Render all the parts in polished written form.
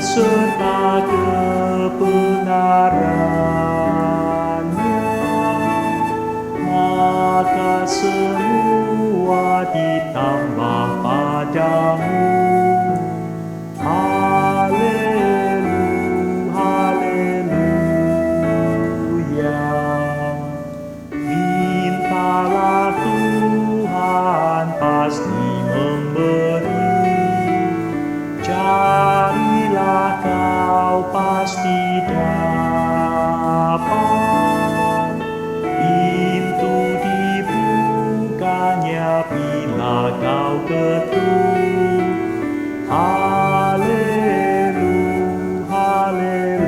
beserta kebenarannya, maka semua ditambah padamu. Haleluya, haleluya. Mintalah Tuhan pasti memberi, carilah kau pasti dapat, pintu dibukanya bila kau ketuk. Haleluya, haleluya.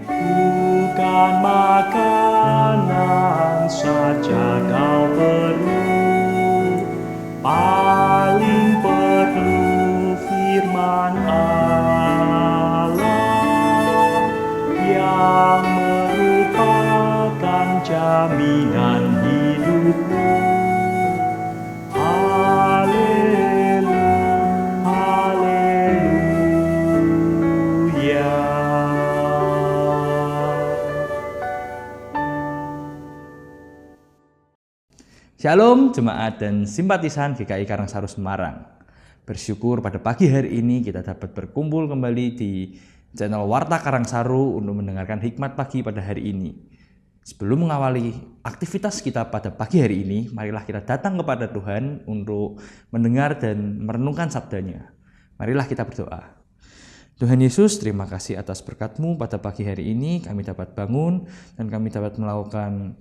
Bukan makanan saja kau perlu, paling perlu firman Allah yang merupakan jaminan hidupmu. Haleluya, haleluya. Shalom jemaat dan simpatisan GKI Karangsaru Semarang. Bersyukur pada pagi hari ini kita dapat berkumpul kembali di channel Warta Karangsaru untuk mendengarkan hikmat pagi pada hari ini. Sebelum mengawali aktivitas kita pada pagi hari ini, marilah kita datang kepada Tuhan untuk mendengar dan merenungkan sabdanya. Marilah kita berdoa. Tuhan Yesus, terima kasih atas berkat-Mu pada pagi hari ini. Kami dapat bangun dan kami dapat melakukan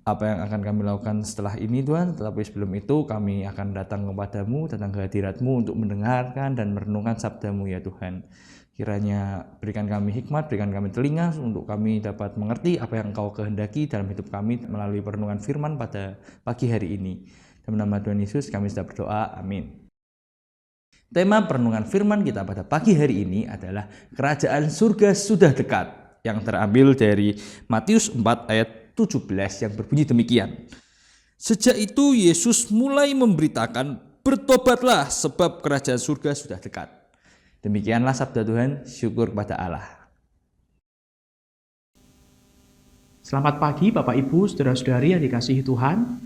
apa yang akan kami lakukan setelah ini Tuhan. Tetapi sebelum itu kami akan datang kepadamu, datang ke hadirat-Mu untuk mendengarkan dan merenungkan sabda-Mu ya Tuhan. Kiranya berikan kami hikmat, berikan kami telinga untuk kami dapat mengerti apa yang Engkau kehendaki dalam hidup kami melalui perenungan firman pada pagi hari ini. Dalam nama Tuhan Yesus kami sudah berdoa, amin. Tema perenungan firman kita pada pagi hari ini adalah Kerajaan Surga Sudah Dekat, yang terambil dari Matius 4 ayat 17 yang berbunyi demikian. Sejak itu Yesus mulai memberitakan, bertobatlah sebab kerajaan surga sudah dekat. Demikianlah sabda Tuhan, syukur kepada Allah. Selamat pagi Bapak Ibu, saudara-saudari yang dikasihi Tuhan.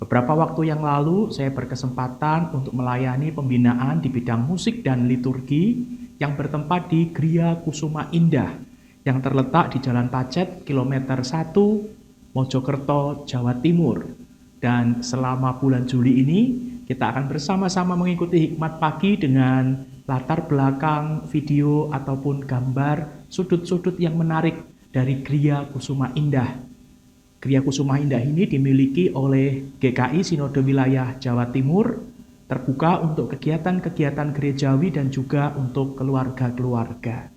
Beberapa waktu yang lalu saya berkesempatan untuk melayani pembinaan di bidang musik dan liturgi yang bertempat di Gria Kusuma Indah yang terletak di Jalan Pacet, kilometer 1, Mojokerto, Jawa Timur. Dan selama bulan Juli ini kita akan bersama-sama mengikuti hikmat pagi dengan latar belakang video ataupun gambar sudut-sudut yang menarik dari Gria Kusuma Indah. Gria Kusuma Indah ini dimiliki oleh GKI Sinode Wilayah Jawa Timur, terbuka untuk kegiatan-kegiatan gerejawi dan juga untuk keluarga-keluarga.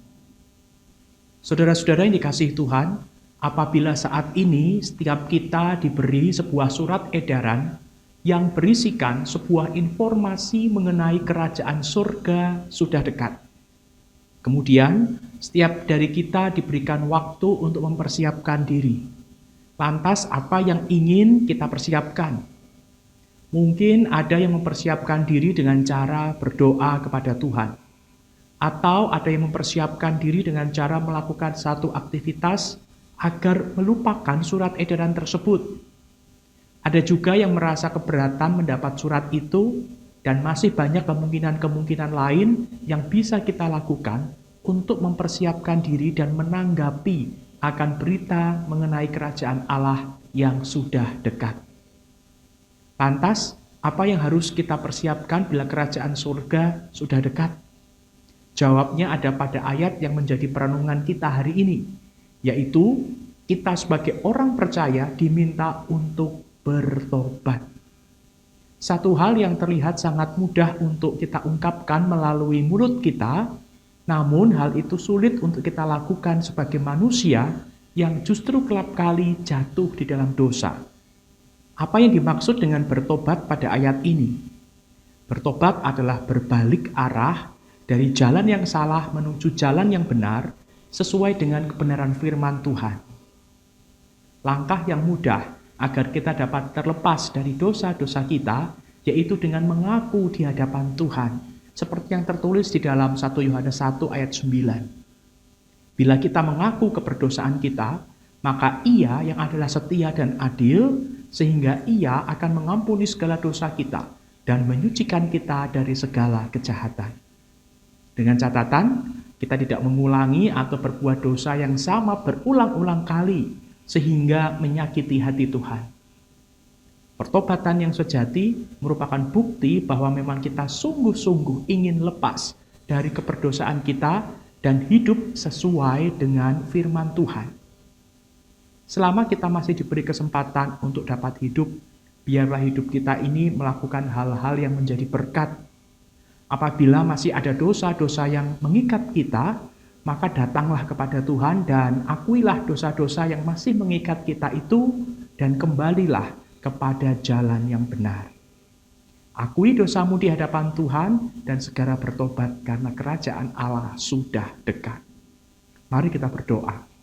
Saudara-saudara yang dikasihi Tuhan, apabila saat ini setiap kita diberi sebuah surat edaran yang berisikan sebuah informasi mengenai kerajaan surga sudah dekat. Kemudian, setiap dari kita diberikan waktu untuk mempersiapkan diri. Lantas, apa yang ingin kita persiapkan? Mungkin ada yang mempersiapkan diri dengan cara berdoa kepada Tuhan. Atau ada yang mempersiapkan diri dengan cara melakukan satu aktivitas agar melupakan surat edaran tersebut. Ada juga yang merasa keberatan mendapat surat itu, dan masih banyak kemungkinan-kemungkinan lain yang bisa kita lakukan untuk mempersiapkan diri dan menanggapi akan berita mengenai kerajaan Allah yang sudah dekat. Lantas, apa yang harus kita persiapkan bila kerajaan surga sudah dekat? Jawabnya ada pada ayat yang menjadi perenungan kita hari ini, yaitu kita sebagai orang percaya diminta untuk bertobat. Satu hal yang terlihat sangat mudah untuk kita ungkapkan melalui mulut kita, namun hal itu sulit untuk kita lakukan sebagai manusia yang justru kerap kali jatuh di dalam dosa. Apa yang dimaksud dengan bertobat pada ayat ini? Bertobat adalah berbalik arah dari jalan yang salah menuju jalan yang benar sesuai dengan kebenaran firman Tuhan. Langkah yang mudah agar kita dapat terlepas dari dosa-dosa kita, yaitu dengan mengaku di hadapan Tuhan, seperti yang tertulis di dalam 1 Yohanes 1 ayat 9. Bila kita mengaku keberdosaan kita, maka Ia yang adalah setia dan adil, sehingga Ia akan mengampuni segala dosa kita dan menyucikan kita dari segala kejahatan. Dengan catatan, kita tidak mengulangi atau berbuat dosa yang sama berulang-ulang kali, sehingga menyakiti hati Tuhan. Pertobatan yang sejati merupakan bukti bahwa memang kita sungguh-sungguh ingin lepas dari keberdosaan kita dan hidup sesuai dengan firman Tuhan. Selama kita masih diberi kesempatan untuk dapat hidup, biarlah hidup kita ini melakukan hal-hal yang menjadi berkat. Apabila masih ada dosa-dosa yang mengikat kita, maka datanglah kepada Tuhan dan akuilah dosa-dosa yang masih mengikat kita itu dan kembalilah kepada jalan yang benar. Akui dosamu di hadapan Tuhan dan segera bertobat karena kerajaan Allah sudah dekat. Mari kita berdoa.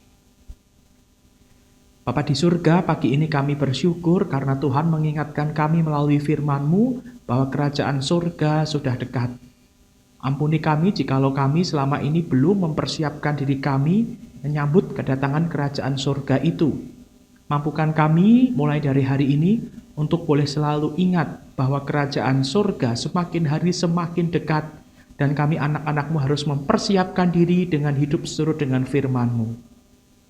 Bapa di surga, pagi ini kami bersyukur karena Tuhan mengingatkan kami melalui firman-Mu bahwa kerajaan surga sudah dekat. Ampuni kami jikalau kami selama ini belum mempersiapkan diri kami menyambut kedatangan kerajaan surga itu. Mampukan kami mulai dari hari ini untuk boleh selalu ingat bahwa kerajaan surga semakin hari semakin dekat dan kami anak-anak-Mu harus mempersiapkan diri dengan hidup seturut dengan firman-Mu.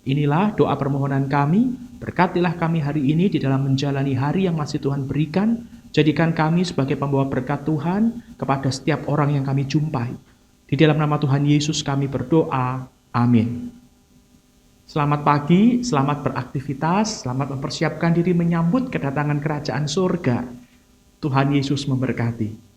Inilah doa permohonan kami, berkatilah kami hari ini di dalam menjalani hari yang masih Tuhan berikan. Jadikan kami sebagai pembawa berkat Tuhan kepada setiap orang yang kami jumpai. Di dalam nama Tuhan Yesus kami berdoa. Amin. Selamat pagi, selamat beraktivitas, selamat mempersiapkan diri menyambut kedatangan kerajaan surga. Tuhan Yesus memberkati.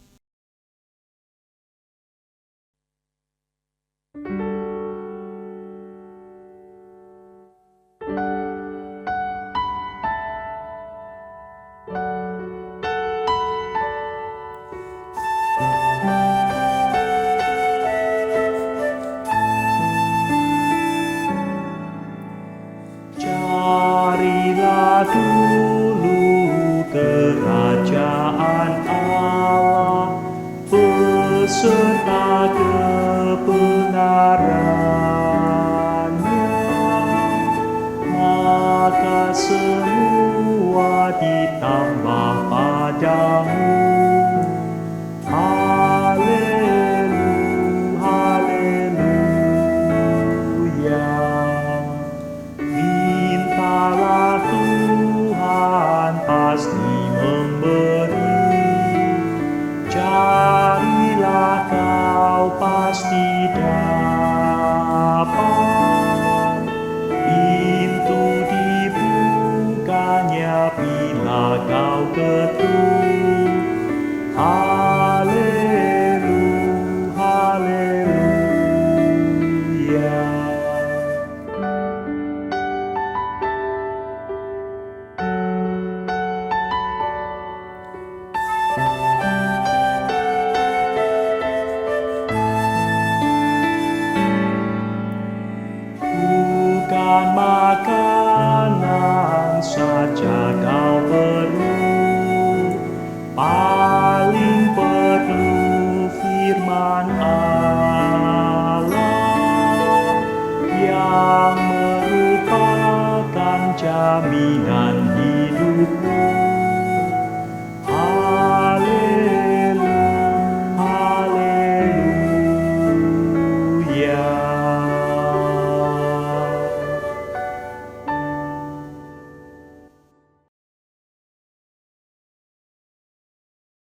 Carilah dulu kerajaan Allah beserta kebenarannya, maka semua ditambah padamu.